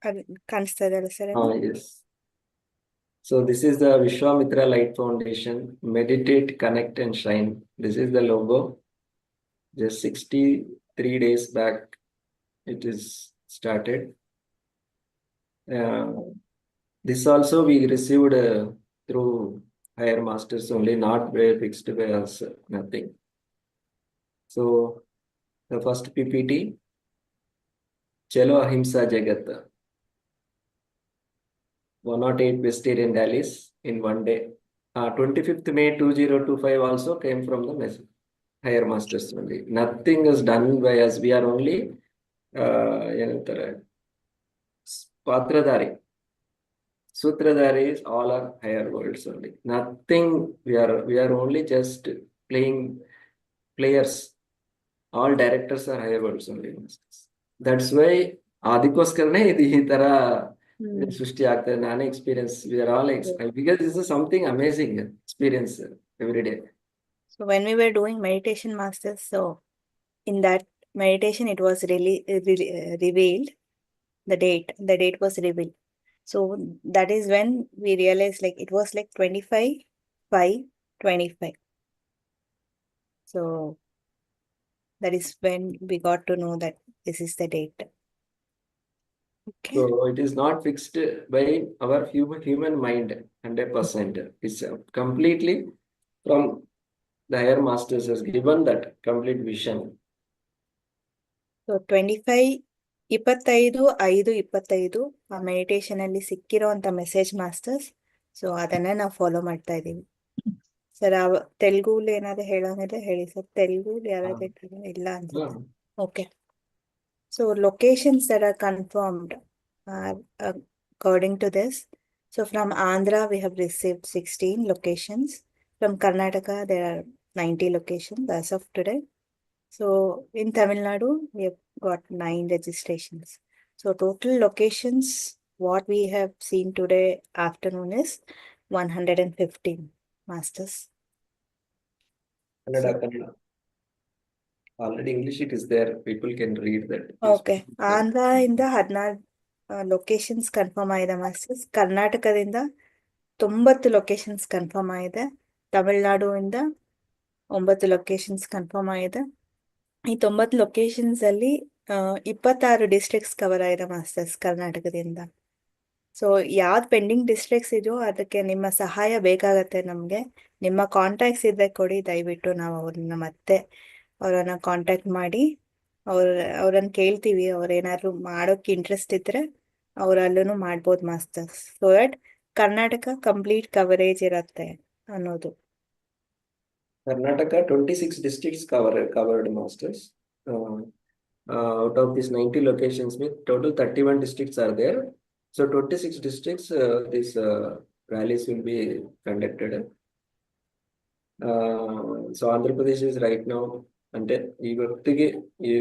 ಅದು ಕಾಣಿಸ್ತಾ ಇದೆಯಲ್ಲ ಸರ್ ಅದು? Yes. So this is the Vishwamitra Light Foundation, Meditate, Connect and Shine. This is the logo. Just 63 days back, it is started. This also we received through higher masters only, not very fixed by us, nothing. So the first PPT, Chalo Ahimsa Jagat. 108 vegetarian rallies in one day. 25th May 2025 also came from the higher masters only. Nothing is done by us. We are only Patradari. Sutradari is all are higher worlds only. Nothing, we are only just players. All directors are higher worlds only. That's why ಅದಕ್ಕೋಸ್ಕರನೇ ಇದು ಈ ತರ ಸೃಷ್ಟಿ ಆಗ್ತದೆ. ನಾನೇ experience, we are all because this is something amazing experience every day. So when we were doing meditation masters, so in that meditation it was really revealed the date was revealed. So that is when we realized like it was like 25/5/25. So that is when we got to know that this is the date. Okay. So it is not fixed by our human mind 100%. It's completely from the higher masters has given that complete vision. So 25/5/25 ಆ meditation ಅಲ್ಲಿ ಸಿಕ್ಕಿರೋಂಥ message masters. So ಅದನ್ನ ನಾವು follow ಮಾಡ್ತಾ ಇದೀವಿ sir. ತೆಲುಗುಲಿ ಏನಾದ್ರು ಹೇಳೋಂಗಿದ್ರೆ ಹೇಳಿ sir. ತೆಲುಗುಲಿ ಯಾರಾದ್ರೂ ಇಲ್ಲ ಅನ್ಸುತ್ತೆ. Okay. So locations that are confirmed are according to this. So from Andhra we have received 16 locations. From Karnataka there are 90 locations as of today. So in Tamil Nadu we have got 9 registrations. So total locations what we have seen today afternoon is 115 masters. Kannada. Already English it is there. People can read that. Okay. Andhra ಇಂದ 16 locations confirm ಆಗಿದೆ masters. ಕರ್ನಾಟಕದಿಂದ 90 locations confirm ಆಗಿದೆ. ತಮಿಳ್ನಾಡುವಿಂದ 9 locations confirm ಆಗಿದೆ. ಈ 90 locations ಅಲ್ಲಿ 26 districts cover ಆಗಿದೆ masters ಕರ್ನಾಟಕದಿಂದ. So ಯಾವ್ದು ಪೆಂಡಿಂಗ್ ಡಿಸ್ಟ್ರಿಕ್ಟ್ಸ್ ಇದೆಯೋ ಅದಕ್ಕೆ ನಿಮ್ಮ ಸಹಾಯ ಬೇಕಾಗತ್ತೆ ನಮಗೆ. ನಿಮ್ಮ ಕಾಂಟ್ಯಾಕ್ಟ್ಸ್ ಇದ್ರೆ ಕೊಡಿ, ದಯವಿಟ್ಟು ನಾವು ಅವರನ್ನ ಕಾಂಟ್ಯಾಕ್ಟ್ ಮಾಡಿ ಅವ್ರನ್ನ ಕೇಳ್ತೀವಿ. ಅವ್ರೇನಾದ್ರು ಮಾಡೋಕ್ಕೆ ಇಂಟ್ರೆಸ್ಟ್ ಇದ್ರೆ ಅವರಲ್ಲೂ ಮಾಡ್ಬೋದು masters. So that Karnataka complete coverage ಇರತ್ತೆ ಅನ್ನೋದು. Karnataka 26 districts covered masters. Out of these 90 locations, with total 31 districts are there. So 26 districts, these rallies will be conducted. So Andhra Pradesh is right now, అంటే ఈ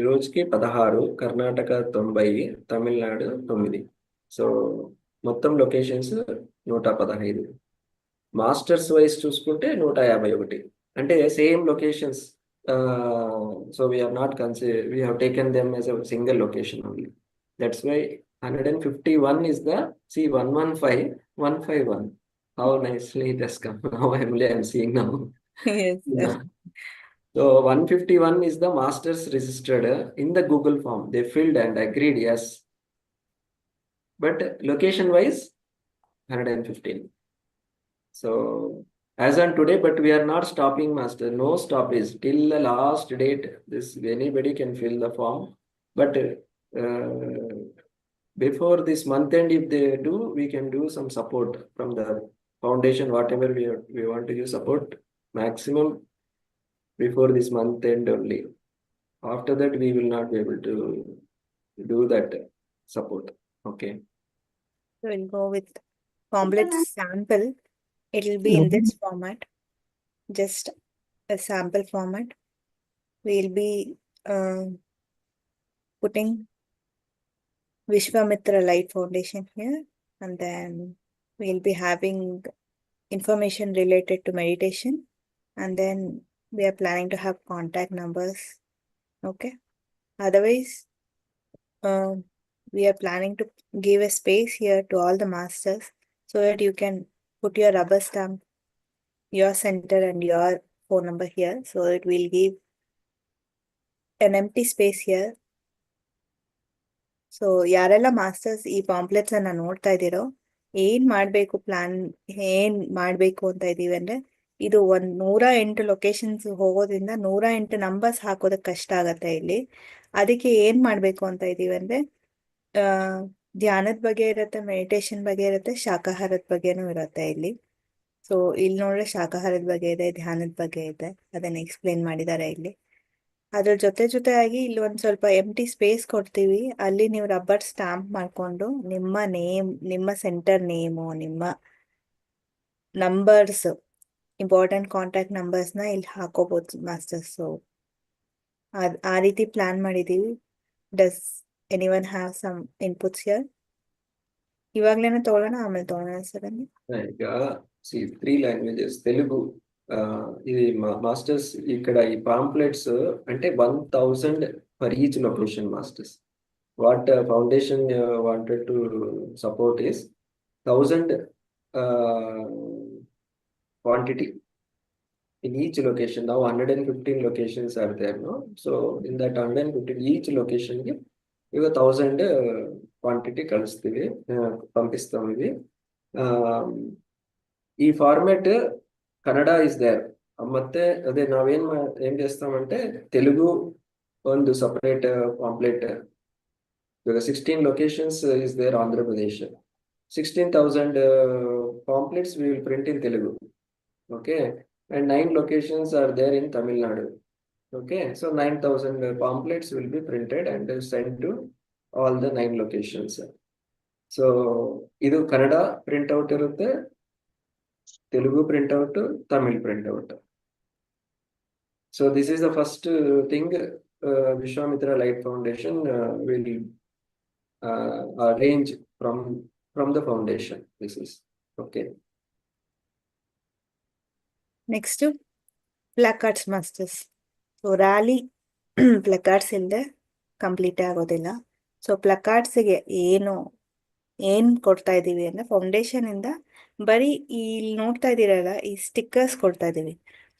రోజుకి 16, Karnataka 90, Tamil Nadu 9. So మొత్తం locations 115. Masters wise చూసుకుంటే 151. అంటే same locations. So we have not considered, we have taken them as a single location only. That's why 151 is the 115 151. How nicely it has come. Now I'm seeing now. Yes. So 151 is the masters registered in the Google form. They filled and agreed yes. But location wise 115. So as on today, but we are not stopping master. No stoppage till the last date. This anybody can fill the form. But before this month end, if they do, we can do some support from the foundation. Whatever we want to use support maximum before this month end only. After that, we will not be able to do that support. Okay. So we'll go with complex sample. It will be in this format, just a sample format. We'll be putting Vishwamitra Light Foundation here, and then we'll be having information related to meditation, and then we are planning to have contact numbers. Okay. Otherwise, we are planning to give a space here to all the masters so that you can put your rubber stamp, your center and your phone number here. So it will give an empty space here. So ಯಾರೆಲ್ಲ masters ಈ pamphlets ಅನ್ನ ನೋಡ್ತಾ ಇದ್ದೀರೋ, ಏನ್ ಮಾಡ್ಬೇಕು plan, ಏನ್ ಮಾಡ್ಬೇಕು ಅಂತ ಇದೀವಿ ಅಂದ್ರೆ, ಇದು 108 ಲೊಕೇಶನ್ಸ್ ಹೋಗೋದ್ರಿಂದ 108 ನಂಬರ್ಸ್ ಹಾಕೋದಕ್ಕೆ ಕಷ್ಟ ಆಗತ್ತೆ ಇಲ್ಲಿ. ಅದಕ್ಕೆ ಏನ್ ಮಾಡ್ಬೇಕು ಅಂತ ಇದೀವಿ ಅಂದ್ರೆ, ಆ ಧ್ಯಾನದ ಬಗ್ಗೆ ಇರುತ್ತೆ, ಮೆಡಿಟೇಷನ್ ಬಗ್ಗೆ ಇರುತ್ತೆ, ಶಾಕಾಹಾರದ ಬಗ್ಗೆನೂ ಇರುತ್ತೆ ಇಲ್ಲಿ. ಸೊ ಇಲ್ಲಿ ನೋಡ್ರೆ ಶಾಕಾಹಾರದ ಬಗ್ಗೆ ಇದೆ, ಧ್ಯಾನದ ಬಗ್ಗೆ ಇದೆ, ಅದನ್ನ ಎಕ್ಸ್ಪ್ಲೇನ್ ಮಾಡಿದ್ದಾರೆ ಇಲ್ಲಿ. ಅದ್ರ ಜೊತೆಯಾಗಿ ಇಲ್ಲಿ ಒಂದ್ ಸ್ವಲ್ಪ ಎಂಟಿ ಸ್ಪೇಸ್ ಕೊಡ್ತೀವಿ. ಅಲ್ಲಿ ನೀವು ರಬ್ಬರ್ ಸ್ಟಾಂಪ್ ಮಾಡ್ಕೊಂಡು ನಿಮ್ಮ ನೇಮ್, ನಿಮ್ಮ ಸೆಂಟರ್ ನೇಮು, ನಿಮ್ಮ ನಂಬರ್ಸ್, ಇಂಪಾರ್ಟೆಂಟ್ ಕಾಂಟ್ಯಾಕ್ಟ್ ನಂಬರ್ಸ್ನ ಇಲ್ಲಿ ಹಾಕೋಬಹುದು ಮಾಸ್ಟರ್ಸ್. ಆ ರೀತಿ ಪ್ಲಾನ್ ಮಾಡಿದೀವಿ. Does anyone have some inputs here? ಇವಾಗ್ಲೇನೆ ತಗೊಳ್ಳೋಣ, ಆಮೇಲೆ ತಗೊಳ್ಳೋಣ ಸರ್? ಈಗ ತ್ರೀ ಲ್ಯಾಂಗ್ವೇಜಸ್, తెలుగు ఇది మాస్టర్స్ ఇక్కడ ఈ పాంప్లెట్స్ అంటే 1000 for each location masters. What foundation wanted to support is 1000 quantity in each location. Now 115 locations are there, no? So in that 115 each location ಗೆ ಈಗ 1000 ಕ್ವಾಂಟಿಟಿ ಕಳಿಸ್ತೀವಿ, పంపిస్తాం ఇవి. ఈ ఫార్మాట్ కన్నడ ఇస్ దేర్. ಮತ್ತೆ అదే ఏం చేస్తామంటే తెలుగు ಒಂದು ಸಪರೇಟ್ ಪಾಂಪ್ಲೆಟ್. ಇವಾಗ 16 locations is there Andhra Pradesh. 16,000 pamphlets we will print in Telugu. Okay, and 9 locations are there in Tamil Nadu. Okay, so 9,000 pamphlets will be printed and sent to all the 9 locations. So ಇದು Kannada printout ಇರುತ್ತೆ, Telugu printout, Tamil printout. So this is the first thing Vishwamitra Light Foundation will arrange from the foundation. This is okay. Next, placards masters. So rally placards ಇಲ್ಲದೆ complete ಆಗೋದಿಲ್ಲ. So ಪ್ಲಕಾರ್ಡ್ಸ್ಗೆ ಏನ್ ಕೊಡ್ತಾ ಇದೀವಿ ಅಂದ್ರೆ, foundation ಇಂದ ಬರೀ ಇಲ್ಲಿ ನೋಡ್ತಾ ಇದೀರಲ್ಲ, ಈ ಸ್ಟಿಕ್ಕರ್ಸ್ ಕೊಡ್ತಾ ಇದೀವಿ.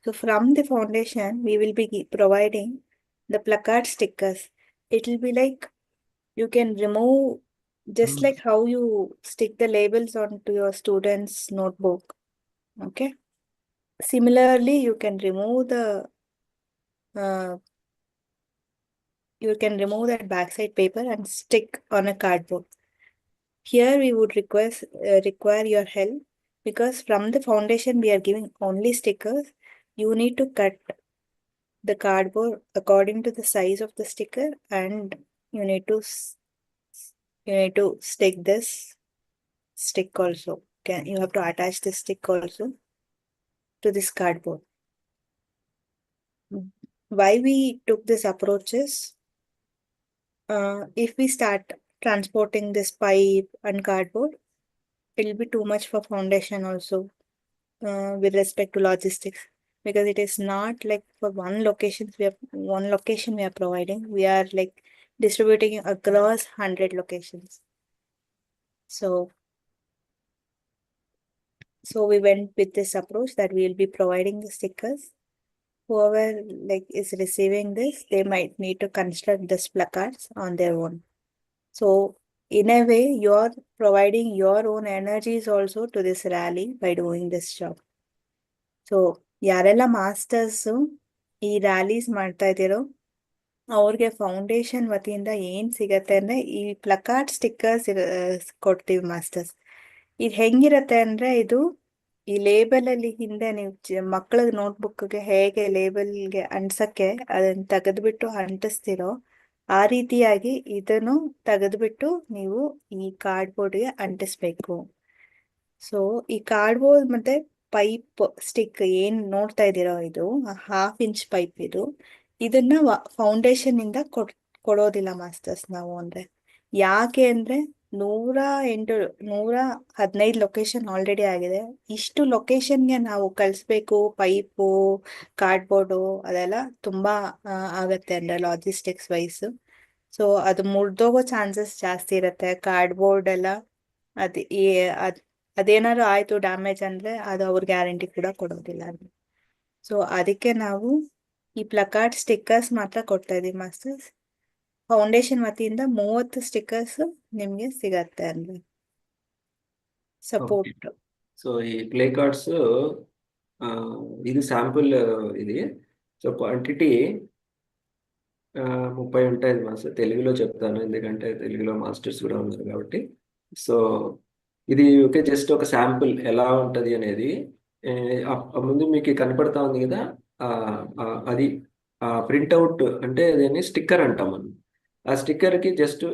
So from the foundation we will be providing the placard stickers. It will be like you can remove, just like how you stick the labels onto your student's notebook. Okay, similarly you can remove that backside paper and stick on a cardboard. Here we would require your help, because from the foundation we are giving only stickers. You need to cut the cardboard according to the size of the sticker, and you need to stick this stick also. You have to attach this stick also to this cardboard. Why we took this approach is, if we start transporting this pipe and cardboard, it will be too much for foundation also, with respect to logistics, because it is not like for one location we are providing. We are like distributing across 100 locations. So we went with this approach that we will be providing the stickers. Whoever like is receiving this, they might need to construct this placards on their own. So in a way, you're providing your own energies also to this rally by doing this job. So ಯಾರೆಲ್ಲ masters ಈ rallies ಮಾಡ್ತಾ ಇದ್ದೀರೋ, ಅವ್ರಿಗೆ foundation ವತಿಯಿಂದ ಏನ್ ಸಿಗತ್ತೆ ಅಂದ್ರೆ, ಈ ಪ್ಲಕಾರ್ಡ್ ಸ್ಟಿಕ್ಕರ್ಸ್ ಕೊಡ್ತೀವಿ ಮಾಸ್ಟರ್ಸ್. ಇದು ಹೆಂಗಿರತ್ತೆ ಅಂದ್ರೆ, ಇದು ಈ ಲೇಬಲ್ ಅಲ್ಲಿ ಹಿಂದೆ ನೀವು ಮಕ್ಕಳ ನೋಟ್ಬುಕ್ಗೆ ಹೇಗೆ ಲೇಬಲ್ಗೆ ಅಂಟ್ಸಕ್ಕೆ ಅದನ್ನ ತೆಗೆದ್ಬಿಟ್ಟು ಅಂಟಿಸ್ತಿರೋ, ಆ ರೀತಿಯಾಗಿ ಇದನ್ನು ತೆಗೆದ್ಬಿಟ್ಟು ನೀವು ಈ ಕಾರ್ಡ್ಬೋರ್ಡ್ಗೆ ಅಂಟಿಸ್ಬೇಕು. ಸೊ ಈ ಕಾರ್ಡ್ಬೋರ್ಡ್ ಮತ್ತೆ ಪೈಪ್ ಸ್ಟಿಕ್ ಏನ್ ನೋಡ್ತಾ ಇದ್ದೀರೋ, ಇದು 1/2 ಇಂಚ್ ಪೈಪ್. ಇದನ್ನ ಫೌಂಡೇಶನ್ ಇಂದ ಕೊಡೋದಿಲ್ಲ ಮಾಸ್ಟರ್ಸ್ ನಾವು. ಅಂದ್ರೆ ಯಾಕೆ ಅಂದ್ರೆ, 115 ಲೊಕೇಶನ್ ಆಲ್ರೆಡಿ ಆಗಿದೆ. ಇಷ್ಟು ಲೊಕೇಶನ್ಗೆ ನಾವು ಕಳಿಸ್ಬೇಕು ಪೈಪು, ಕಾರ್ಡ್ಬೋರ್ಡು, ಅದೆಲ್ಲ ತುಂಬಾ ಆಗತ್ತೆ ಅಂದ್ರೆ ಲಾಜಿಸ್ಟಿಕ್ಸ್ ವೈಸ್. ಸೊ ಅದು ಮುರಿದೋಗೋ ಚಾನ್ಸಸ್ ಜಾಸ್ತಿ ಇರುತ್ತೆ. ಕಾರ್ಡ್ಬೋರ್ಡ್ ಎಲ್ಲ ಅದು ಅದೇನಾದ್ರು ಆಯ್ತು ಡ್ಯಾಮೇಜ್ ಅಂದ್ರೆ ಅದು ಅವ್ರ ಗ್ಯಾರಂಟಿ ಕೂಡ ಕೊಡೋದಿಲ್ಲ. ಸೊ ಅದಕ್ಕೆ ನಾವು ಈ ಪ್ಲಕಾರ್ಡ್ ಸ್ಟಿಕ್ಕರ್ಸ್ ಮಾತ್ರ ಕೊಡ್ತಾ ಇದೀವಿ ಮಾಸ್ಟರ್ಸ್. ಫೌಂಡೇಶನ್ ವತಿಯಿಂದ 30 ಸ್ಟಿಕ್ಕರ್ಸ್ ನಿಮ್ಗೆ ಸಿಗತ್ತೆ ಅಂದ್ರೆ ಸಪೋರ್ಟ್. సో ఈ ప్లే కార్డ్స్ ఇది శాంపుల్ ఇది. సో క్వాంటిటీ 30 ఉంటాయి మాస్టర్. తెలుగులో చెప్తాను ఎందుకంటే తెలుగులో మాస్టర్స్ కూడా ఉన్నారు కాబట్టి. సో ఇది ఓకే, జస్ట్ ఒక శాంపుల్ ఎలా ఉంటది అనేది ముందు మీకు కనపడతా ఉంది కదా. అది ప్రింట్అవుట్ అంటే దాన్ని స్టిక్కర్ అంటాం మనం. ఆ స్టిక్కర్ కి జస్ట్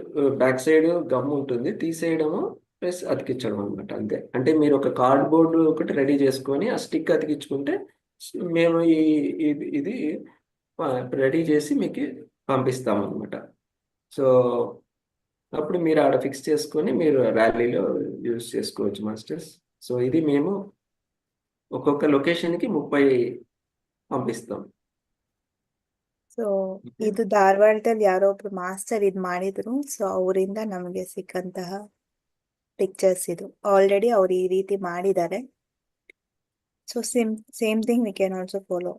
బ్యాక్ సైడ్ గమ్ ఉంటుంది, తీసేయడము ప్లస్ అతికించడం అనమాట. అంతే. అంటే మీరు ఒక కార్డ్బోర్డ్ ఒకటి రెడీ చేసుకొని ఆ స్టిక్ అతికించుకుంటే మేము ఇది రెడీ చేసి మీకు పంపిస్తాం అనమాట. సో అప్పుడు మీరు ఆడ ఫిక్స్ చేసుకొని మీరు ర్యాలీలో యూజ్ చేసుకోవచ్చు మాస్టర్స్. సో ఇది మేము ఒక్కొక్క లొకేషన్కి 30 పంపిస్తాం. ಸೊ ಇದು ಧಾರವಾಡದಲ್ಲಿ ಯಾರೋ ಒಬ್ರು ಮಾಸ್ಟರ್ ಇದ್ ಮಾಡಿದ್ರು. ಸೊ ಅವರಿಂದ ನಮಗೆ ಸಿಕ್ಕಂತಹ ಪಿಕ್ಚರ್ಸ್ ಇದು. ಆಲ್ರೆಡಿ ಅವ್ರು ಈ ರೀತಿ ಮಾಡಿದ್ದಾರೆ. So same thing we can also follow.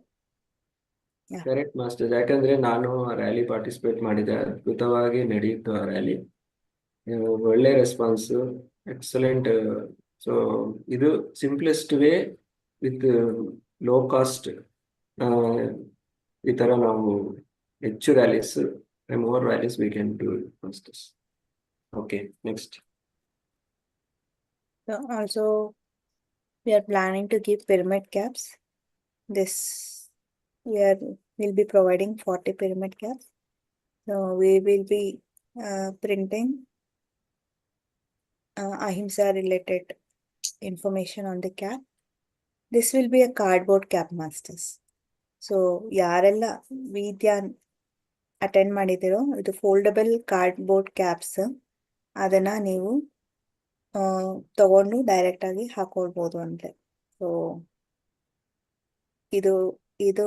Correct master. ಯಾಕಂದ್ರೆ ನಾನು ರ್ಯಾಲಿ ಪಾರ್ಟಿಸಿಪೇಟ್ ಮಾಡಿದೆ, ಅದ್ಭುತವಾಗಿ ನಡೆಯಿತು ಆ ರ್ಯಾಲಿ. ಒಳ್ಳೆ ರೆಸ್ಪಾನ್ಸ್, ಎಕ್ಸಲೆಂಟ್. ಸೊ ಇದು simplest way with low cost. ಈ ತರ ನಾವು ಹೆಚ್ಚು rallies, more rallies we can do masters. Okay, next. Also we are planning to give pyramid caps. This year we'll be providing 40 pyramid caps. So we will be printing ahimsa related information on the cap. This will be a cardboard cap masters. So ಯಾರೆಲ್ಲ ವಿದ್ಯಾನ್ attend ಮಾಡಿದಿರೋ ಇದು foldable cardboard caps, ಅದನ್ನ ನೀವು ತಗೊಂಡು direct ಆಗಿ ಹಾಕೊಳ್ಬೋದು ಅಂದ್ರೆ. So ಇದು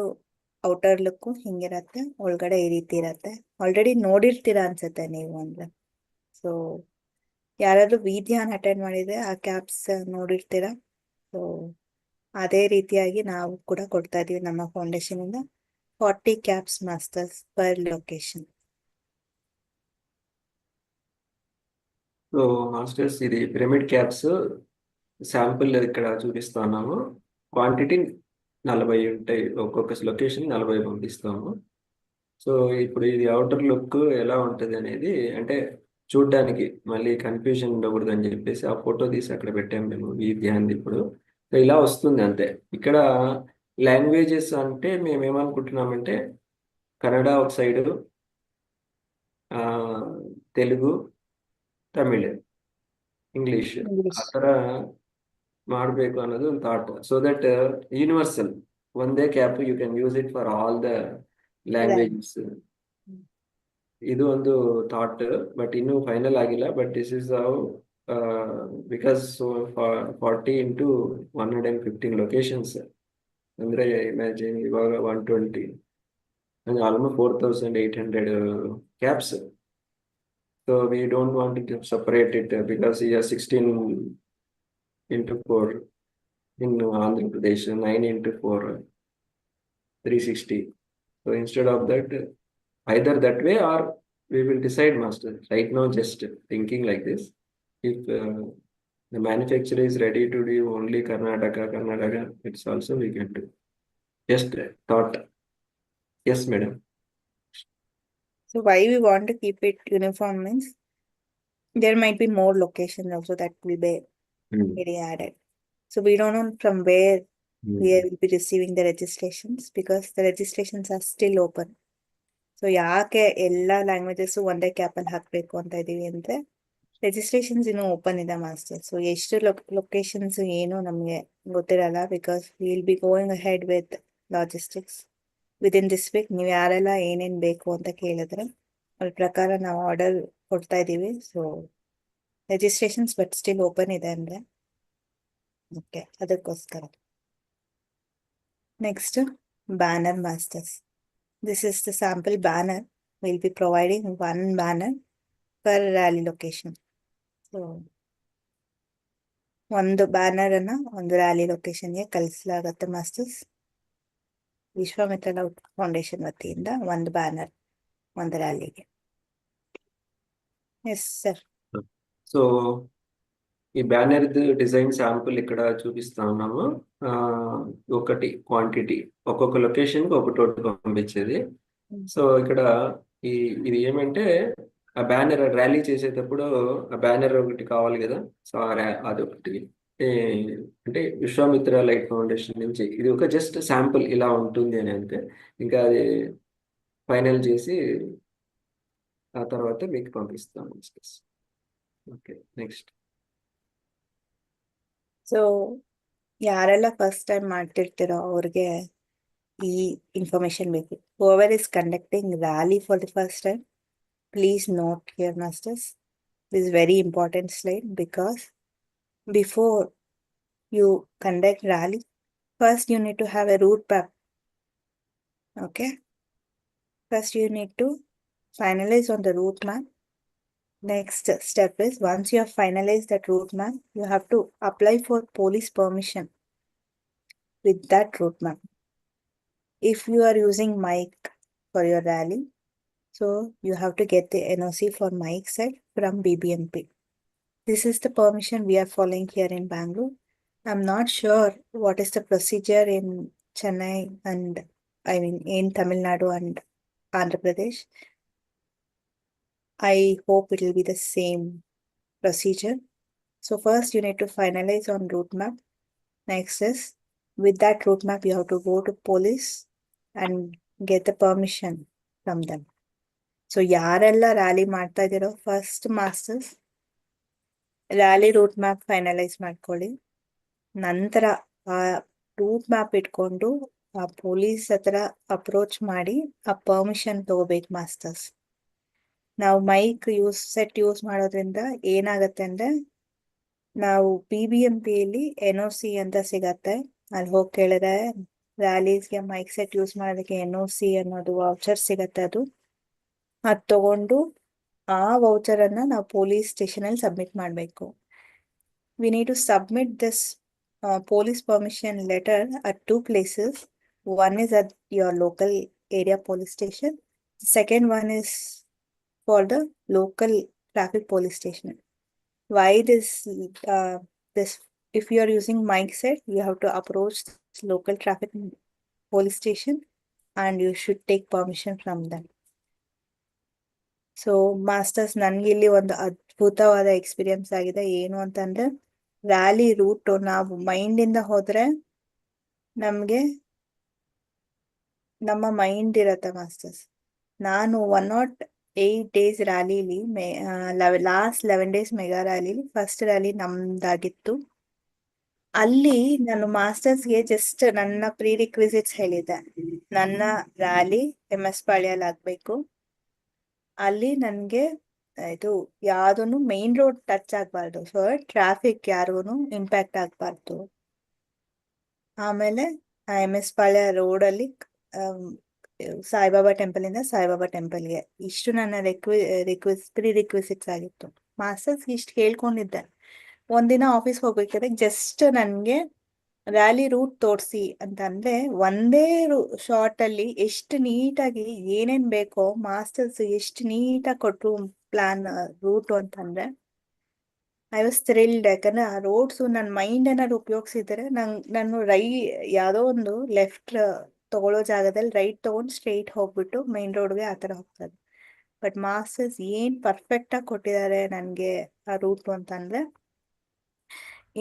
outer look ಹಿಂಗಿರತ್ತೆ, ಒಳಗಡೆ ಈ ರೀತಿ ಇರತ್ತೆ. ಆಲ್ರೆಡಿ ನೋಡಿರ್ತೀರಾ ಅನ್ಸುತ್ತೆ ನೀವು ಅಂದ್ರೆ. ಸೊ ಯಾರಾದ್ರೂ ವಿದ್ಯಾನ್ ಅಟೆಂಡ್ ಮಾಡಿದ್ರೆ ಆ ಕ್ಯಾಪ್ಸ್ ನೋಡಿರ್ತೀರಾ. ಸೊ ಅದೇ ರೀತಿಯಾಗಿ ನಾವು ಕೂಡ ಕೊಡ್ತಾ ಇದೀವಿ ನಮ್ಮ ಫೌಂಡೇಶನ್ ಇಂದ 40 caps masters per location. So masters ఇది పిరమిడ్ క్యాప్స్ శాంపుల్ ఇక్కడ చూపిస్తున్నాము. క్వాంటిటీ 40 ఉంటాయి, ఒక్కొక్క లొకేషన్ 40 పంపిస్తాము. సో ఇప్పుడు ఇది అవుటర్ లుక్ ఎలా ఉంటుంది అనేది, అంటే చూడ్డానికి మళ్ళీ కన్ఫ్యూజన్ ఉండకూడదు అని చెప్పేసి ఆ ఫోటో తీసి అక్కడ పెట్టాము మేము విద్యాంది. ఇప్పుడు సో ఇలా వస్తుంది అంతే. ఇక్కడ లాంగ్వేజెస్ అంటే మేము ఏమనుకుంటున్నామంటే కన్నడ ఒక సైడు, తెలుగు, ತಮಿಳ್, ಇಂಗ್ಲಿಷ್ ಆ ಥರ ಮಾಡಬೇಕು ಅನ್ನೋದು ಒಂದು ಥಾಟ್. ಸೊ ದಟ್ ಯೂನಿವರ್ಸಲ್ ಒಂದೇ cap you can use it for all the languages. ಇದು ಒಂದು ಥಾಟ್, ಬಟ್ ಇನ್ನೂ ಫೈನಲ್ ಆಗಿಲ್ಲ. But this is how, because 40 into 115 locations ಅಂದ್ರೆ ಇಮ್ಯಾಜಿನ್ ಇವಾಗ 120 ಅಂದ್ರೆ almost 4800 caps. So we don't want to separate it because we are 16 into 4 in Andhra Pradesh, 9 into 4, 360. So instead of that, either that way or we will decide, master. Right now, just thinking like this. If the manufacturer is ready to do only Karnataka, it's also we can do. Just thought. Yes, madam. So why we want to keep it uniform means there might be more locations also that will be getting added. So we don't know from where we will be receiving the registrations because the registrations are still open. So ಯಾಕೆ ಎಲ್ಲ languages ಒಂದೇ ಕ್ಯಾಪಲ್ಲಿ ಹಾಕಬೇಕು ಅಂತ ಇದೀವಿ ಅಂದ್ರೆ registrations ಇನ್ನೂ open ಇದೆ master. So ಎಷ್ಟು ಲೊಕೇಶನ್ಸ್ ಏನು ನಮಗೆ ಗೊತ್ತಿರಲ್ಲ because will be going ahead with logistics within this week. ನೀವು ಯಾರೆಲ್ಲ ಏನೇನು ಬೇಕು ಅಂತ ಕೇಳಿದ್ರೆ ಅದ್ರ ಪ್ರಕಾರ ನಾವು ಆರ್ಡರ್ ಕೊಡ್ತಾ ಇದ್ದೀವಿ. So registrations but still open ಇದೆ ಅಂದ್ರೆ ಓಕೆ, ಅದಕ್ಕೋಸ್ಕರ. Next banner masters. This is the sample banner we'll be providing one banner per rally location. So ಒಂದು ಬ್ಯಾನರ್ ಅನ್ನ ಒಂದು ರ್ಯಾಲಿ ಲೊಕೇಶನ್ಗೆ ಕಳಿಸಲಾಗತ್ತೆ ಮಾಸ್ಟರ್ಸ್. ವಿಶ್ವಾಮಿತ್ರ ಫೌಂಡೇಶನ್ ವತಿಯಿಂದ ಒಂದು ಬ್ಯಾನರ್ ಒಂದು ರ್ಯಾಲಿಗೆ. Yes sir. సో ఈ బ్యానర్ డిజైన్ శాంపుల్ ఇక్కడ చూపిస్తా ఉన్నాము. ఒకటి క్వాంటిటీ ఒక్కొక్క లొకేషన్కి ఒకటి పంపించేది. సో ఇక్కడ ఇది ఏమంటే ఆ బ్యానర్ ర్యాలీ చేసేటప్పుడు ఆ బ్యానర్ ఒకటి కావాలి కదా. సో అదొకటి అంటే విశ్వామిత్ర లైట్ ఫౌండేషన్ నుంచి ఇది ఒక జస్ట్ శాంపుల్ ఇలా ఉంటుంది అని అంతే. ఇంకా అది ఫైనల్ చేసి ఆ తర్వాత మీకు పంపిస్తాను. Okay, next. ಸೊ ಯಾರೆಲ್ಲ ಫಸ್ಟ್ ಟೈಮ್ ಮಾಡ್ತಿರ್ತೀರೋ ಅವ್ರಿಗೆ ಈ ಇನ್ಫಾರ್ಮೇಶನ್ ಬೇಕು. whoever is conducting rally for the first time, please note here masters, this is very important slide, because before you conduct rally, first you need to have a route map. Okay, first you need to finalize on the route map. Next step is, once you have finalized that route map, you have to apply for police permission with that route map. If you are using mic for your rally, so you have to get the NOC for mic set from BBMP. This is the permission we are following here in Bangalore. I'm not sure what is the procedure in Chennai and in Tamil Nadu and Andhra Pradesh. I hope it will be the same procedure. So first you need to finalize on route map. Next is, with that route map, you have to go to police and get the permission from them. So ಯಾರೆಲ್ಲ rally ಮಾಡ್ತಾ ಇದ್ದೀರೋ first masters rally route map finalise ಮಾಡ್ಕೊಳ್ಳಿ. ನಂತರ ಆ route map ಇಟ್ಕೊಂಡು ಆ police ಹತ್ರ approach ಮಾಡಿ ಆ ಪರ್ಮಿಷನ್ ತಗೋಬೇಕು ಮಾಸ್ಟರ್ಸ್. ನಾವು ಮೈಕ್ ಯೂಸ್ ಮಾಡೋದ್ರಿಂದ ಏನಾಗತ್ತೆ ಅಂದ್ರೆ, ನಾವು BBMPಯಲ್ಲಿ NOC ಅಂತ ಸಿಗತ್ತೆ. ಅಲ್ಲಿ ಹೋಗಿ ಕೇಳಿದ್ರೆ ರ್ಯಾಲೀಸ್ಗೆ ಮೈಕ್ ಸೆಟ್ ಯೂಸ್ ಮಾಡೋದಕ್ಕೆ NOC ಅನ್ನೋದು ವೌಚರ್ ಸಿಗತ್ತೆ. ಅದು ತಗೊಂಡು ಆ ವೌಚರ್ ಅನ್ನ ನಾವು ಪೊಲೀಸ್ ಸ್ಟೇಷನ್ ಅಲ್ಲಿ ಸಬ್ಮಿಟ್ ಮಾಡಬೇಕು. We need to submit this police permission letter at two places. One is at your local area police station. The second one is for the local traffic police station. Why this? If you are using mic set, you have to approach local traffic police station and you should take permission from them. So masters, ನನ್ಗೆ ಇಲ್ಲಿ ಒಂದು ಅದ್ಭುತವಾದ experience ಆಗಿದೆ. ಏನು ಅಂತಂದ್ರೆ, rally root ನಾವು mind ಇಂದ ಹೋದ್ರೆ ನಮ್ಗೆ ನಮ್ಮ ಮೈಂಡ್ ಇರತ್ತೆ ಮಾಸ್ಟರ್ಸ್. ನಾನು 108 days ರ್ಯಾಲಿಲಿ ಲಾಸ್ಟ್ 11 days ಮೆಗಾ ರ್ಯಾಲಿಲಿ ಫಸ್ಟ್ ರ್ಯಾಲಿ ನಮ್ದಾಗಿತ್ತು. ಅಲ್ಲಿ ನಾನು ಮಾಸ್ಟರ್ಸ್ಗೆ ಜಸ್ಟ್ ನನ್ನ ಪ್ರೀ ರಿಕ್ವಿಸಿಟ್ಸ್ ಹೇಳಿದ್ದೆ. ನನ್ನ ರ್ಯಾಲಿ MS ಪಾಳ್ಯಲ್ಲಿ ಆಗ್ಬೇಕು. ಅಲ್ಲಿ ನನ್ಗೆ ಇದು ಯಾವ್ದೂನು ಮೇನ್ ರೋಡ್ ಟಚ್ ಆಗ್ಬಾರ್ದು. ಸೊ ಟ್ರಾಫಿಕ್ ಯಾರಿಗೂ ಇಂಪ್ಯಾಕ್ಟ್ ಆಗ್ಬಾರ್ದು. ಆಮೇಲೆ MS ಪಾಳ್ಯ ರೋಡಲ್ಲಿ ಸಾಯಿಬಾಬಾ ಟೆಂಪಲ್ ಇಂದ ಸಾಯಿಬಾಬಾ ಟೆಂಪಲ್ಗೆ, ಇಷ್ಟು ನನ್ನ ಪ್ರೀ ರಿಕ್ವಿಸಿಟ್ಸ್ ಆಗಿತ್ತು. ಮಾಸ್ಟರ್ಸ್ ಇಷ್ಟು ಕೇಳ್ಕೊಂಡಿದ್ದೆ. ಒಂದಿನ ಆಫೀಸ್ ಹೋಗ್ಬೇಕಾದ್ರೆ ಜಸ್ಟ್ ನನ್ಗೆ ರ್ಯಾಲಿ ರೂಟ್ ತೋರಿಸಿ ಅಂತಂದ್ರೆ, ಒಂದೇ ಶಾರ್ಟ್ ಅಲ್ಲಿ ಎಷ್ಟು ನೀಟಾಗಿ ಏನೇನ್ ಬೇಕೋ ಮಾಸ್ಟರ್ಸ್ ಎಷ್ಟು ನೀಟಾಗಿ ಕೊಟ್ರು ಪ್ಲಾನ್ ರೂಟ್ ಅಂತಂದ್ರೆ ಐ ವಾಸ್ ಥ್ರಿಲ್ಡ್. ಯಾಕಂದ್ರೆ ಆ ರೋಡ್ಸ್ ನನ್ನ ಮೈಂಡ್ ಏನಾದ್ರು ಉಪಯೋಗಿಸಿದ್ರೆ ನಾನು ಯಾವ್ದೋ ಒಂದು ಲೆಫ್ಟ್ ತಗೊಳ್ಳೋ ಜಾಗದಲ್ಲಿ ರೈಟ್ ತಗೊಂಡು ಸ್ಟ್ರೈಟ್ ಹೋಗ್ಬಿಟ್ಟು ಮೈನ್ ರೋಡ್ಗೆ ಆತರ ಹೋಗ್ತದೆ. ಬಟ್ ಮಾಸ್ಟರ್ಸ್ ಏನ್ ಪರ್ಫೆಕ್ಟ್ ಆಗಿ ಕೊಟ್ಟಿದ್ದಾರೆ ನನ್ಗೆ ಆ ರೂಟ್ ಅಂತಂದ್ರೆ,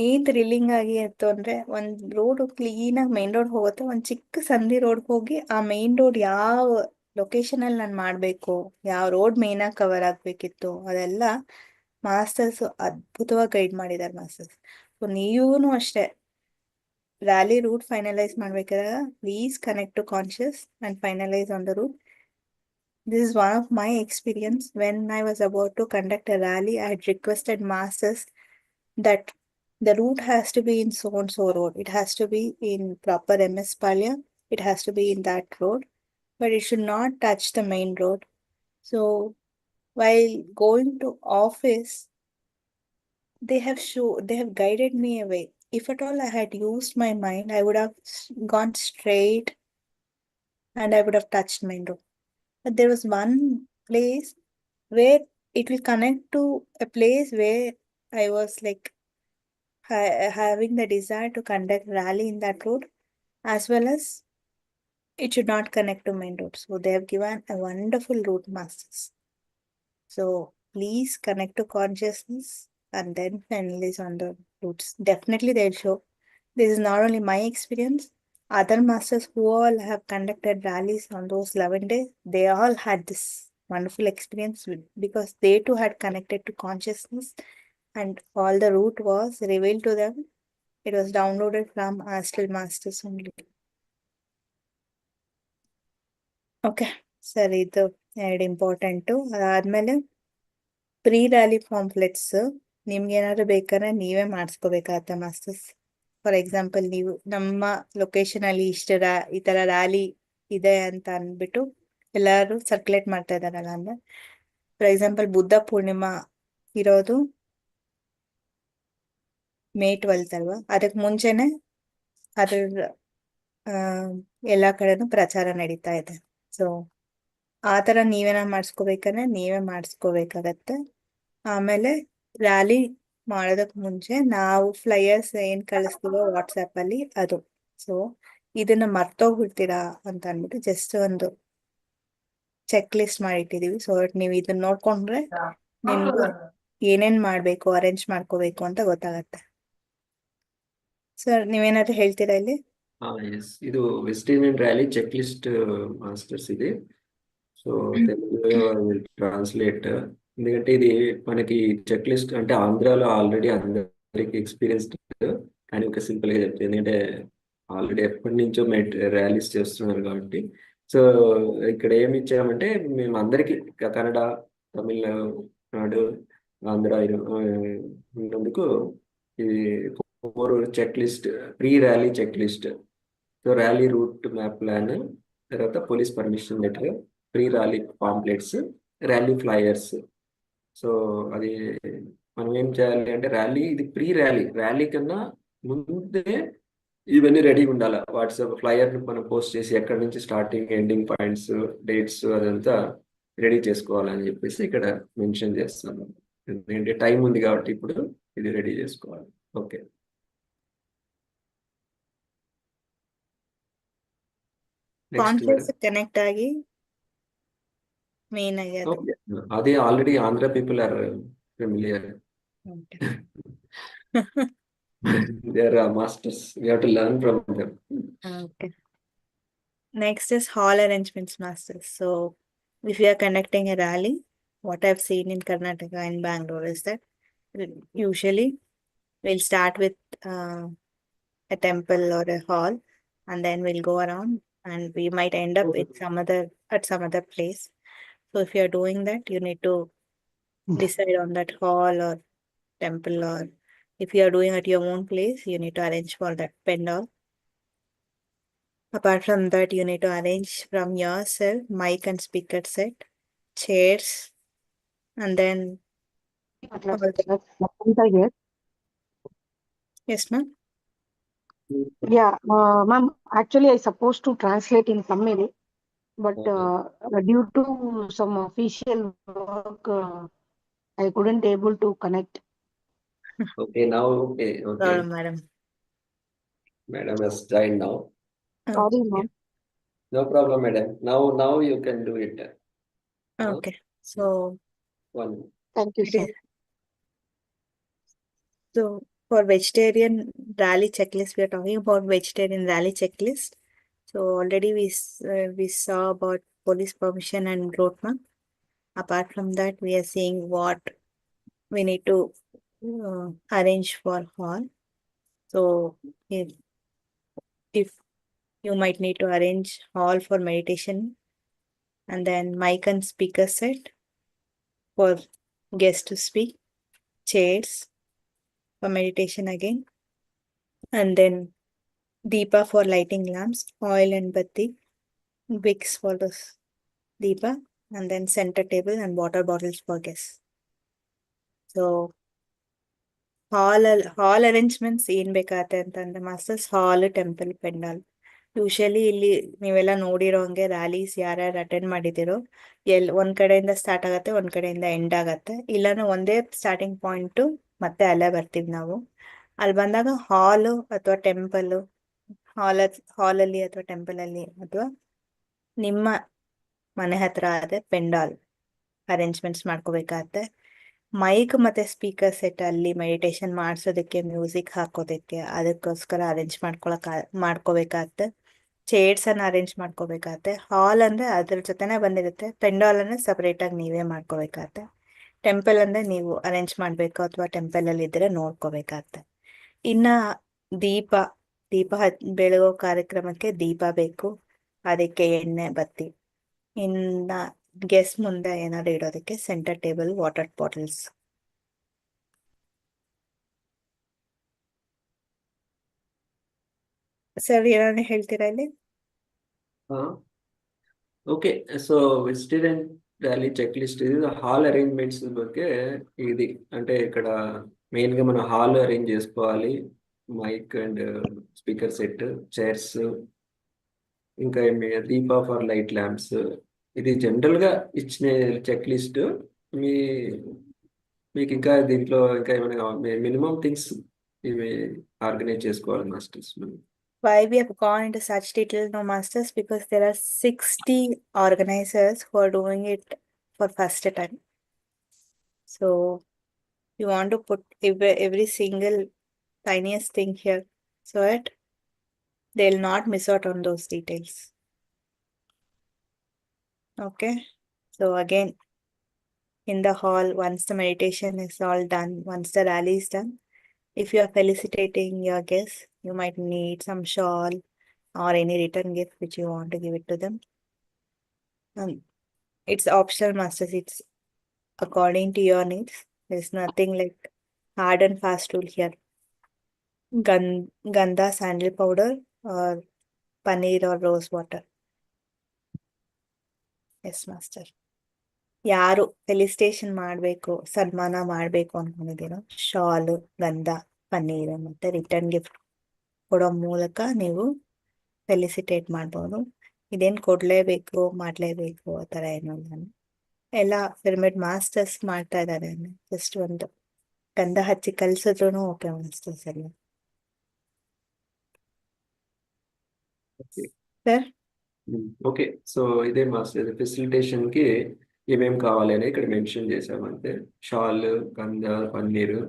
ಏನ್ ಥ್ರಿಲ್ಲಿಂಗ್ ಆಗಿ ಇತ್ತು ಅಂದ್ರೆ, ಒಂದ್ ರೋಡ್ ಕ್ಲೀನ್ ಆಗಿ ಮೈನ್ ರೋಡ್ ಹೋಗುತ್ತೆ. ಒಂದ್ ಚಿಕ್ಕ ಸಂಧಿ ರೋಡ್ ಹೋಗಿ ಆ ಮೈನ್ ರೋಡ್ ಯಾವ ಲೊಕೇಶನ್ ಅಲ್ಲಿ ನಾನು ಮಾಡ್ಬೇಕು, ಯಾವ ರೋಡ್ ಮೇನ್ ಆಗಿ ಕವರ್ ಆಗ್ಬೇಕಿತ್ತು, ಅದೆಲ್ಲ ಮಾಸ್ಟರ್ಸ್ ಅದ್ಭುತವಾಗಿ ಗೈಡ್ ಮಾಡಿದ್ದಾರೆ ಮಾಸ್ಟರ್ಸ್. ಸೊ ನೀವೂನು ಅಷ್ಟೇ ರ್ಯಾಲಿ ರೂಟ್ ಫೈನಲೈಸ್ ಮಾಡ್ಬೇಕಾದ್ರೆ please connect to conscious and finalise on the route. This is one of my experience. When I was about to conduct a rally, I had requested masters that the route has to be in so and so road. It has to be in proper MS Palya. It has to be in that road, but it should not touch the main road. So while going to office, they have guided me away. If at all I had used my mind, I would have gone straight and I would have touched main road. But there was one place where it will connect to a place where I was like having the desire to conduct rally in that road, as well as it should not connect to main road. So they have given a wonderful route masters. So please connect to consciousness and then finalize on the routes. Definitely they'll show. This is not only my experience. Other masters who all have conducted rallies on those 11 days, they all had this wonderful experience because they too had connected to consciousness and all the route was revealed to them. It was downloaded from Astral Masters only. Okay ಸರಿ, ಇದು ಎರಡು important. ಅದಾದ್ಮೇಲೆ pre rally pamphlets ನಿಮ್ಗೆ ಏನಾದ್ರು ಬೇಕಾದ್ರೆ ನೀವೇ ಮಾಡಿಸ್ಕೋಬೇಕಾಗತ್ತೆ masters. For example, ನೀವು ನಮ್ಮ ಲೊಕೇಶನ್ ಅಲ್ಲಿ ಈ ತರ ರ್ಯಾಲಿ ಇದೆ ಅಂತ ಅಂದ್ಬಿಟ್ಟು ಎಲ್ಲರೂ ಸರ್ಕ್ಯುಲೇಟ್ ಮಾಡ್ತಾ ಇದಾರಲ್ಲ, ಅಂದ್ರೆ ಫಾರ್ ಎಕ್ಸಾಂಪಲ್ ಬುದ್ಧ ಪೂರ್ಣಿಮಾ ಇರೋದು May 12th ಅಲ್ವಾ, ಅದಕ್ಕೆ ಮುಂಚೆನೆ ಅದ್ರ ಎಲ್ಲಾ ಕಡೆನೂ ಪ್ರಚಾರ ನಡೀತಾ ಇದೆ. ಸೊ ಆ ತರ ನೀವೇನ ಮಾಡಿಸ್ಕೋಬೇಕಂದ್ರೆ ನೀವೇ ಮಾಡಿಸ್ಕೋಬೇಕಾಗತ್ತೆ. ಆಮೇಲೆ ರ್ಯಾಲಿ ಮಾಡೋದಕ್ ಮುಂಚೆ ನಾವು ಫ್ಲೈಯರ್ಸ್ ಏನ್ ಕಳಿಸ್ತೀವೋ ವಾಟ್ಸ್ಆಪ್ ಅಲ್ಲಿ ಅದು. ಸೊ ಇದನ್ನ ಮರ್ತೋಗ್ಬಿಡ್ತೀರಾ ಅಂತ ಅಂದ್ಬಿಟ್ಟು ಜಸ್ಟ್ ಒಂದು ಚೆಕ್ ಲಿಸ್ಟ್ ಮಾಡಿಟ್ಟಿದೀವಿ. ಸೊ ನೀವು ಇದನ್ನ ನೋಡ್ಕೊಂಡ್ರೆ ನಿಮ್ಗೆ ಏನೇನ್ ಮಾಡ್ಬೇಕು, ಅರೇಂಜ್ ಮಾಡ್ಕೋಬೇಕು ಅಂತ ಗೊತ್ತಾಗತ್ತೆ. ಸರ್ ನೀವೇನಾದ್ರು ಹೇಳ್ತೀರಾ ಇಲ್ಲಿ? ಎಸ್, ಇದು west Indian rally check list masters ఇది. సో తెలుగులో ట్రాన్స్లేట్, ఎందుకంటే ఇది మనకి చెక్ లిస్ట్ అంటే ఆంధ్రాలో ఆల్రెడీ అందరికి ఎక్స్పీరియన్స్డ్, కానీ ఒక సింపుల్ గా చెప్తే ఎందుకంటే ఆల్రెడీ ఎప్పటి నుంచో ర్యాలీస్ చేస్తున్నారు కాబట్టి. సో ఇక్కడ ఏమి ఇచ్చామంటే మేము అందరికి కన్నడ, తమిళనాడు, ఆంధ్ర ఉన్నందుకు ఇది 4 checklist, pre rally checklist. So rally route map plan, తర్వాత police permission letter, pre rally pamphlets, rally flyers. So అది మనం ఏం చేయాలి అంటే ఇది ప్రీ ర్యాలీ కన్నా ముందే ఇవన్నీ రెడీగా ఉండాలి. వాట్సాప్ ఫ్లైయర్ మనం పోస్ట్ చేసి ఎక్కడి నుంచి స్టార్టింగ్ ఎండింగ్ పాయింట్స్, డేట్స్ అదంతా రెడీ చేసుకోవాలని చెప్పేసి ఇక్కడ మెన్షన్ చేస్తాను. ఎందుకంటే టైం ఉంది కాబట్టి ఇప్పుడు ఇది రెడీ చేసుకోవాలి. ఓకే, ಕಾನ್ಫರೆನ್ಸ್ ಕನೆಕ್ಟ್ ಆಗಿ ಮೇನ್ ಆಗಿ ಅದು. ಅದೇ already Andhra people are familiar. They are masters. We have to learn from them. Okay. Next is hall arrangements masters. So if you are conducting a rally, what I've seen in Karnataka and Bangalore is that usually we'll start with a temple or a hall, and then we'll go around and we might end up at some other place. So if you're doing that, you need to decide on that hall or temple, or if you are doing at your own place, you need to arrange for that pendant. Apart from that, you need to arrange from yourself mic and speaker set, chairs, and then yes ma'am. Yeah, ma'am, actually I supposed to translate in Tamil, but due to some official work, I couldn't able to connect. Okay, now okay. Sorry, madam. Madam has joined now. Sorry, ma'am. No problem, madam. Now you can do it. Okay, so One. Thank you, sir. So for vegetarian rally checklist, we are talking about vegetarian rally checklist. So already we saw about police permission and road map. Apart from that, we are seeing what we need to arrange for hall. So if you might need to arrange hall for meditation, and then mic and speaker set for guests to speak, chairs for meditation again, and then deepa for lighting lamps, oil and batti, wicks for the deepa, and then center table and water bottles for guests. So hall arrangements ಏನ್ ಬೇಕಾಗತ್ತೆ ಅಂತಂದ್ರೆ masters ಹಾಲ್ temple pandal. Usually ಇಲ್ಲಿ ನೀವೆಲ್ಲ ನೋಡಿರೋ ಹಂಗೆ rallies ಯಾರ್ಯಾರು attend ಮಾಡಿದಿರೋ ಒಂದ್ ಕಡೆಯಿಂದ ಸ್ಟಾರ್ಟ್ ಆಗತ್ತೆ, ಒಂದ್ ಕಡೆಯಿಂದ ಎಂಡ್ ಆಗತ್ತೆ. ಇಲ್ಲಾಂದ್ರೆ ಒಂದೇ ಸ್ಟಾರ್ಟಿಂಗ್ ಪಾಯಿಂಟು ಮತ್ತೆ ಅಲ್ಲೇ ಬರ್ತೀವಿ ನಾವು. ಅಲ್ಲಿ ಬಂದಾಗ ಹಾಲು ಅಥವಾ ಟೆಂಪಲ್, ಹಾಲಲ್ಲಿ ಅಥವಾ ಟೆಂಪಲ್ ಅಲ್ಲಿ ಅಥವಾ ನಿಮ್ಮ ಮನೆ ಹತ್ರ ಆದ್ರೆ ಪೆಂಡಾಲ್ ಅರೇಂಜ್ಮೆಂಟ್ಸ್ ಮಾಡ್ಕೋಬೇಕಾಗತ್ತೆ. ಮೈಕ್ ಮತ್ತೆ ಸ್ಪೀಕರ್ ಸೆಟ್ ಅಲ್ಲಿ ಮೆಡಿಟೇಷನ್ ಮಾಡಿಸೋದಕ್ಕೆ, ಮ್ಯೂಸಿಕ್ ಹಾಕೋದಕ್ಕೆ, ಅದಕ್ಕೋಸ್ಕರ ಅರೇಂಜ್ ಮಾಡ್ಕೋಬೇಕಾಗತ್ತೆ. ಚೇರ್ಸ್ ಅನ್ನ ಅರೇಂಜ್ ಮಾಡ್ಕೋಬೇಕಾಗತ್ತೆ. ಹಾಲ್ ಅಂದ್ರೆ ಅದ್ರ ಜೊತೆನೆ ಬಂದಿರುತ್ತೆ, ಪೆಂಡಾಲ್ ಅಂದ್ರೆ ಸಪರೇಟ್ ಆಗಿ ನೀವೇ ಮಾಡ್ಕೋಬೇಕಾಗತ್ತೆ. ಟೆಂಪಲ್ ಅಂದ್ರೆ ನೀವು ಅರೇಂಜ್ ಮಾಡ್ಬೇಕು ಅಥವಾ ಟೆಂಪಲ್ ಅಲ್ಲಿ ಇದ್ರೆ ನೋಡ್ಕೋಬೇಕಾಗತ್ತೆ. ಇನ್ನ ದೀಪ ಬೆಳಗೋ ಕಾರ್ಯಕ್ರಮಕ್ಕೆ ದೀಪ ಬೇಕು, ಅದಕ್ಕೆ ಎಣ್ಣೆ ಬತ್ತಿ. ಇನ್ನ ಗೆಸ್ಟ್ ಮುಂದೆ ಏನಾದ್ರು ಇಡೋದಕ್ಕೆ centre table, water bottles. Sir ಏನಾದ್ರು ಹೇಳ್ತೀರಾ ಇಲ್ಲಿ? Okay, so vegetarian rally check list ఇది హాల్ అరేంజ్మెంట్స్ ಬಗ್ಗೆ ఇది అంటే ఇక్కడ మెయిన్ గా మనం హాల్ అరేంజ్ చేసుకోవాలి, mic and speaker set, chairs, ఇంకా దీపా ఫర్ లైట్ ల్యాంప్స్. ఇది జనరల్ గా ఇచ్చిన చెక్ లిస్ట్. మీ మీకు ఇంకా దీంట్లో ఇంకా ఏమైనా మినిమం థింగ్స్ ఇవి ఆర్గనైజ్ చేసుకోవాలి masters. Why we have gone into such detail now, masters? Because there are 60 organizers who are doing it for first time. So you want to put every single tiniest thing here so that they'll not miss out on those details. Okay. So again, in the hall, once the meditation is all done, once the rally is done, if you are felicitating your guests, you might need some shawl or any return gift which you want to give it to them. It's optional, masters. It's according to your needs. There's nothing like hard and fast rule here. Ganda, sandal powder, or paneer or rose water. Yes, master. ಯಾರು felicitation ಮಾಡಬೇಕು, ಸನ್ಮಾನ ಮಾಡಬೇಕು ಅನ್ಕೊಂಡಿದ್ದೀರೋ, ಶಾಲು, ಗಂಧ, ಪನ್ನೀರ್ ಮತ್ತೆ return gift ಕೊಡೋ ಮೂಲಕ ನೀವು felicitate ಮಾಡ್ಬೋದು. ಇದೇನು ಕೊಡ್ಲೇಬೇಕು, ಮಾಡ್ಲೇಬೇಕು ಆ ಥರ ಏನೂ ಇಲ್ಲ. ಎಲ್ಲ ಪಿರಮಿಡ್ ಮಾಸ್ಟರ್ಸ್ ಮಾಡ್ತಾ ಇದ್ದಾರೆ. ಜಸ್ಟ್ ಒಂದು ಗಂಧ ಹಚ್ಚಿ ಕಲ್ಸಿದ್ರು ಓಕೆ ಮಾಸ್ಟರ್ಸ್ ಎಲ್ಲ. ಸರ್ ఓకే, సో ఇదే మాస్టర్ ఫెసిలిటేషన్ కి ఏమేమి కావాలి అని ఇక్కడ మెన్షన్ చేసామంటే షాల్, గంధ, పన్నీరు,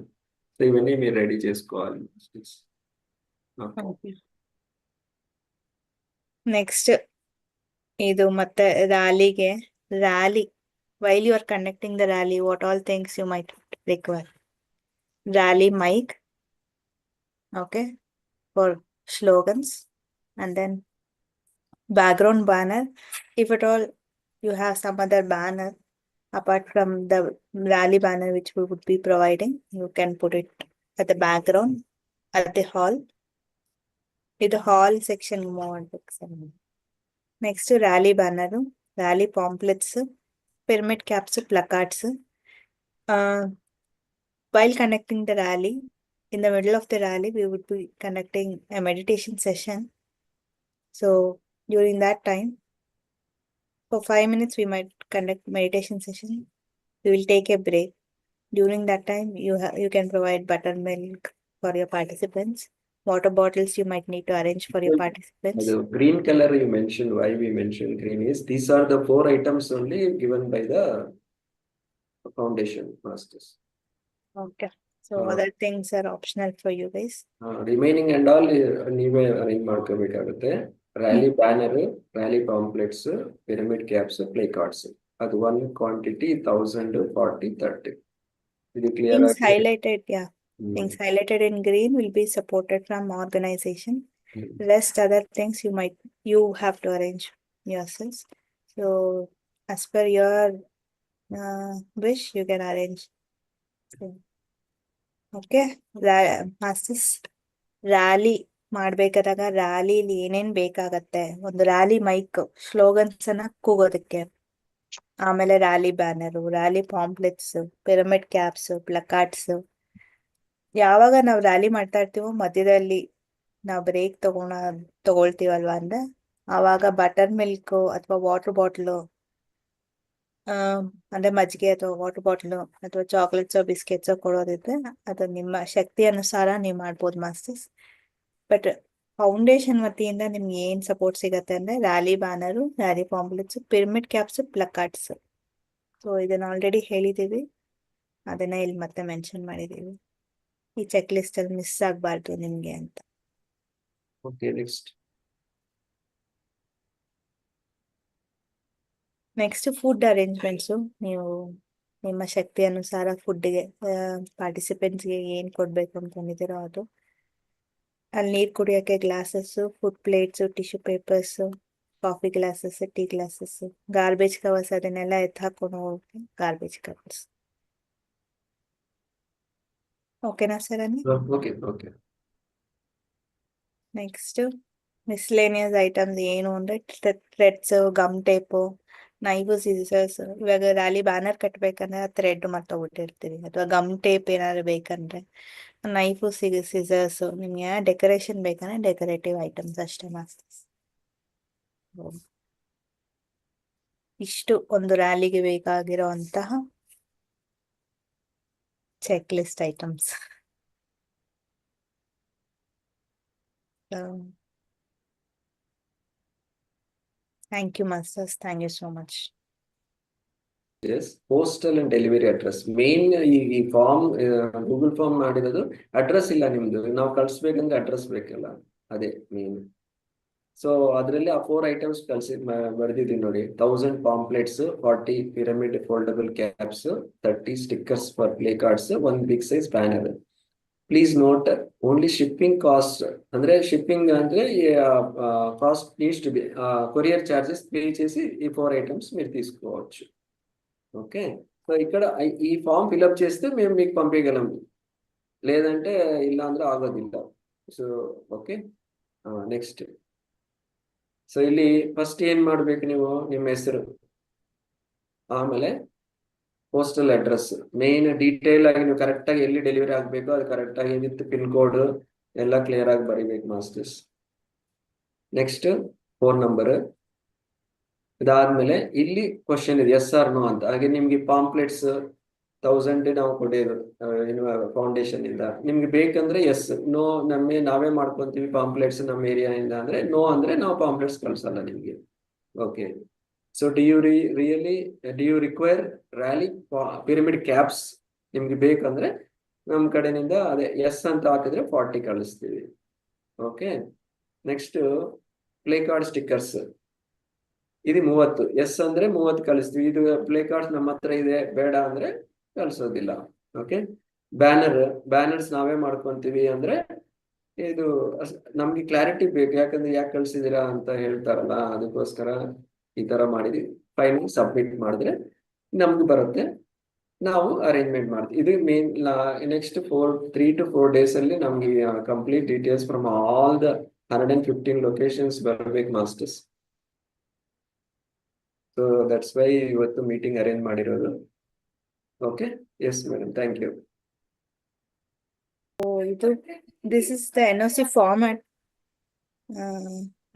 సో ఇవన్నీ మీరు రెడీ చేసుకోవాలి మాస్టర్స్. ನೆಕ್ಸ್ಟ್ ಇದು ಮತ್ತೆ rally while you are conducting the rally, what all things you might require? Rally mic, okay, for slogans, and then background banner. If at all you have some other banner apart from the rally banner which we would be providing, you can put it at the background at the hall. ಇದು hall section next rally banner, rally pamphlets, pyramid caps, placards. While conducting the rally, in the middle of the rally, we would be conducting a meditation session. So during that time, for 5 minutes, we might conduct meditation session. We will take a break. During that time, you can provide buttermilk for your participants. Water bottles you might need to arrange for your participants. The green color you mentioned, why we mentioned green is these are the 4 items only given by the foundation masters. Okay. So other things are optional for you guys. Remaining and all ನೀವೇ arrange ಮಾಡ್ಕೋಬೇಕಾಗುತ್ತೆ. Rally banner, rally pamphlets, pyramid caps, play cards. ಅದು 1 quantity 1000, 40, 30. ಇದು clear Things highlighted, yeah. Things highlighted in green will be supported from organization. Rest other things you have to arrange yourselves. So as per your wish, you can arrange. Okay. Masters, rally ಮಾಡ್ಬೇಕಾದಾಗ ರ್ಯಾಲಿಲಿ ಏನೇನ್ ಬೇಕಾಗತ್ತೆ? ಒಂದು rally mic, slogans ಅನ್ನ ಕೂಗೋದಕ್ಕೆ, ಆಮೇಲೆ rally banner, rally pamphlets, pyramid caps, placards. ಯಾವಾಗ ನಾವು ರ್ಯಾಲಿ ಮಾಡ್ತಾ ಇರ್ತೀವೋ ಮಧ್ಯದಲ್ಲಿ ನಾವು ಬ್ರೇಕ್ ತಗೊಳ್ತೀವಲ್ವಾ ಅಂದ್ರೆ ಆವಾಗ ಬಟರ್ ಮಿಲ್ಕ್ ಅಥವಾ ವಾಟರ್ ಬಾಟ್ಲು, ಅಂದ್ರೆ ಮಜ್ಜಿಗೆ ಅಥವಾ ವಾಟರ್ ಬಾಟ್ಲು ಅಥವಾ ಚಾಕ್ಲೇಟ್ಸೋ ಬಿಸ್ಕೆಟ್ಸೋ ಕೊಡೋದಿದ್ರೆ ಅದು ನಿಮ್ಮ ಶಕ್ತಿ ಅನುಸಾರ ನೀವು ಮಾಡ್ಬೋದು ಮಾಸ್ಟರ್ಸ್. ಬಟ್ ಫೌಂಡೇಶನ್ ವತಿಯಿಂದ ನಿಮ್ಗೆ ಏನ್ ಸಪೋರ್ಟ್ ಸಿಗತ್ತೆ ಅಂದ್ರೆ rally banner, rally pamphlets, pyramid caps, placards. So ಇದನ್ನ ಆಲ್ರೆಡಿ ಹೇಳಿದೀವಿ, ಅದನ್ನ ಇಲ್ಲಿ ಮತ್ತೆ ಮೆನ್ಷನ್ ಮಾಡಿದೀವಿ. ಈ ಚೆಕ್ ಲಿಸ್ಟ್ ಅಲ್ಲಿ ಮಿಸ್ ಆಗ್ಬಾರ್ದು ನಿಮ್ಗೆ ಅಂತ. Okay, next. Next food arrangements. ನೀವು ನಿಮ್ಮ ಶಕ್ತಿ ಅನುಸಾರ ಫುಡ್ಗೆ ಪಾರ್ಟಿಸಿಪೆಂಟ್ಸ್ಗೆ ಏನ್ ಕೊಡ್ಬೇಕು ಅನ್ಕೊಂಡಿದ್ದೀರೋ ಅದು. ಅಲ್ಲಿ ನೀರ್ ಕುಡಿಯೋಕೆ glasses, food plates, tissue papers, coffee glasses, tea glasses, garbage covers ಅದನ್ನೆಲ್ಲ ಎತ್ತಾಕೊಂಡು ಹೋಗಿ ಗಾರ್ಬೇಜ್ ಕವರ್ಸ್. ಓಕೆನಾ ಸರ್? ಅನ್ನಿ okay okay. Next miscellaneous items ಏನು ಅಂದ್ರೆ threads, gum tape, knife, scissors. ಇವಾಗ ರ್ಯಾಲಿ ಬ್ಯಾನರ್ ಕಟ್ಬೇಕಂದ್ರೆ ಆ ಥ್ರೆಡ್ ಮರ್ತೋಗ್ಬಿಟ್ಟಿರ್ತೀವಿ, ಅಥವಾ ಗಮ್ ಟೇಪ್ ಏನಾದ್ರು ಬೇಕಂದ್ರೆ ನೈಫು, ಸಿಸರ್ಸ್. ನಿಮ್ಗೆ ಡೆಕೋರೇಷನ್ ಬೇಕಂದ್ರೆ ಡೆಕೋರೇಟಿವ್ ಐಟಮ್ಸ್ ಅಷ್ಟೇ ಮಾಸ್ಟರ್ಸ್. ಇಷ್ಟು ಒಂದು ರ್ಯಾಲಿಗೆ ಬೇಕಾಗಿರುವಂತಹ check list items. Thank you masters, thank you so much. Postal and delivery address main. ಈ ಫಾರ್ಮ್ ಗೂಗಲ್ ಫಾರ್ಮ್ ಮಾಡಿರೋದು ಅಡ್ರೆಸ್ ಇಲ್ಲ ನಿಮ್ದು, ನಾವು ಕಳ್ಸ್ಬೇಕಂದ್ರೆ ಅಡ್ರೆಸ್ ಬೇಕಲ್ಲ, ಅದೇ ಮೇನ್. ಸೊ ಅದರಲ್ಲಿ ಆ 4 ಐಟಮ್ಸ್ ಬರ್ದಿದ್ದೀನಿ ನೋಡಿ. 1000 pamphlets, 40 pyramid foldable caps, 30 stickers for play cards, 1 big size banner. Please note only shipping cost, ಅಂದ್ರೆ షిప్పింగ్ అంటే cost needs to be courier charges pay చేసి ఈ 4 ఐటమ్స్ మీరు తీసుకోవచ్చు. ఓకే, సో ఇక్కడ ఈ ఫామ్ ఫిల్అప్ చేస్తే మేము మీకు పంపించగలం, లేదంటే ಇಲ್ಲ ಅಂದ್ರೆ ಆಗೋದಿಲ್ಲ. So okay, next. ಸೊ ಇಲ್ಲಿ ಫಸ್ಟ್ ಏನ್ ಮಾಡ್ಬೇಕು ನೀವು, ನಿಮ್ಮ ಹೆಸರು, ಆಮೇಲೆ ಪೋಸ್ಟಲ್ ಅಡ್ರೆಸ್. ಮೇನ್ ಡೀಟೇಲ್ ಆಗಿ ನೀವು ಕರೆಕ್ಟ್ ಆಗಿ ಎಲ್ಲಿ ಡೆಲಿವರಿ ಆಗಬೇಕು ಅದು ಕರೆಕ್ಟ್ ಆಗಿ ವಿತ್ ಪಿನ್ ಕೋಡ್ ಎಲ್ಲ ಕ್ಲಿಯರ್ ಆಗಿ ಬರೀಬೇಕು ಮಾಸ್ಟರ್ಸ್. Next phone number. ಇದಾದ್ಮೇಲೆ ಇಲ್ಲಿ ಕ್ವಶನ್ ಇದೆ ಎಸ್ ಆರ್ ನೋ ಅಂತ. ಹಾಗೆ ನಿಮ್ಗೆ ಪಾಂಪ್ಲೆಟ್ಸ್ 1000 ನಾವು ಕೊಡೋದು ಫೌಂಡೇಶನ್ ಇಂದ. ನಿಮ್ಗೆ ಬೇಕಂದ್ರೆ ಎಸ್, ನೋ ನಾವೇ ಮಾಡ್ಕೊಂತೀವಿ ಪಾಂಪ್ಲೆಟ್ಸ್ ನಮ್ಮ ಏರಿಯಾ ಇಂದ ಅಂದ್ರೆ ನೋ ಅಂದ್ರೆ ನಾವು ಪಾಂಪ್ಲೆಟ್ಸ್ ಕಳ್ಸಲ್ಲ ನಿಮ್ಗೆ. Okay, so do you require rally pyramid caps? ನಿಮ್ಗೆ ಬೇಕಂದ್ರೆ ನಮ್ಮ ಕಡೆಯಿಂದ ಅದೇ ಎಸ್ ಅಂತ ಹಾಕಿದ್ರೆ 40 ಕಳಿಸ್ತೀವಿ. Okay, next play card stickers. ಇದು 30, ಎಸ್ ಅಂದ್ರೆ 30 ಕಳಿಸ್ತೀವಿ. ಇದು ಪ್ಲೇ ಕಾರ್ಡ್ಸ್ ನಮ್ಮ ಹತ್ರ ಇದೆ, ಬೇಡ ಅಂದ್ರೆ ಕಳ್ಸೋದಿಲ್ಲ. ಓಕೆ, ಬ್ಯಾನರ್ಸ್ ನಾವೇ ಮಾಡ್ಕೊಂತೀವಿ ಅಂದ್ರೆ ಇದು ನಮ್ಗೆ ಕ್ಲಾರಿಟಿ ಬೇಕು, ಯಾಕಂದ್ರೆ ಯಾಕೆ ಕಳ್ಸಿದೀರಾ ಅಂತ ಹೇಳ್ತಾರಲ್ಲ, ಅದಕ್ಕೋಸ್ಕರ ಈ ತರ ಮಾಡಿದ್ವಿ. ಫೈನಲ್ ಸಬ್ಮಿಟ್ ಮಾಡಿದ್ರೆ ನಮ್ಗೆ ಬರುತ್ತೆ, ನಾವು ಅರೇಂಜ್ಮೆಂಟ್ ಮಾಡ್ತೀವಿ. ಇದು ಮೇನ್. ನೆಕ್ಸ್ಟ್ 3 to 4 days ಅಲ್ಲಿ ನಮ್ಗೆ complete details from all the 115 locations ಬರ್ಬೇಕು ಮಾಸ್ಟರ್ಸ್. ಸೊ ದಟ್ಸ್ ವೈ ಇವತ್ತು ಮೀಟಿಂಗ್ ಅರೇಂಜ್ ಮಾಡಿರೋದು. Okay, yes madam, thank you. This is the NOC format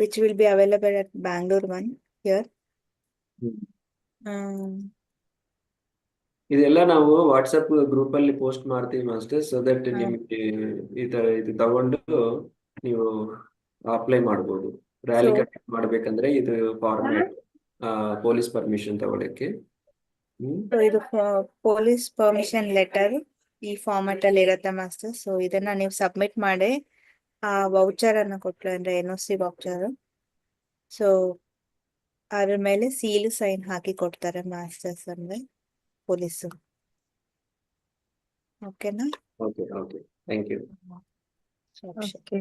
which will be available at Bangalore one here. ಇದೆಲ್ಲ ನಾವು WhatsApp group ಅಲ್ಲಿ post ಮಾಡ್ತೀವಿ master, so that ನಿಮ್ಗೆ ಈ ತರ ಇದು ತಗೊಂಡು ನೀವು ಅಪ್ಲೈ ಮಾಡ್ಬೋದು. ರ್ಯಾಲಿ ಕಂಡಕ್ಟ್ ಮಾಡ್ಬೇಕಂದ್ರೆ ಇದು ಫಾರ್ಮ್ಯಾಟ್, ಪೊಲೀಸ್ ಪರ್ಮಿಷನ್ ತಗೊಳಕ್ಕೆ. ಇದು ಪೊಲೀಸ್ ಪರ್ಮಿಷನ್ ಲೆಟರ್ ಈ ಫಾರ್ಮ್ಯಾಟ್ ಅಲ್ಲಿ ಇರುತ್ತೆ ಮಾಸ್ಟರ್. ಸೊ ಇದನ್ನ ನೀವು ಸಬ್ಮಿಟ್ ಮಾಡಿ ಆ ವೌಚರ್ ಅನ್ನ ಕೊಟ್ರು ಅಂದ್ರೆ NOC ವೌಚರ್. ಸೊ ಅದ್ರ ಮೇಲೆ ಸೀಲ್ ಸೈನ್ ಹಾಕಿ ಕೊಡ್ತಾರೆ ಮಾಸ್ಟರ್ಸ್ ಅಂದ್ರೆ ಪೊಲೀಸು. ಓಕೆನಾ? Okay, thank you. Okay.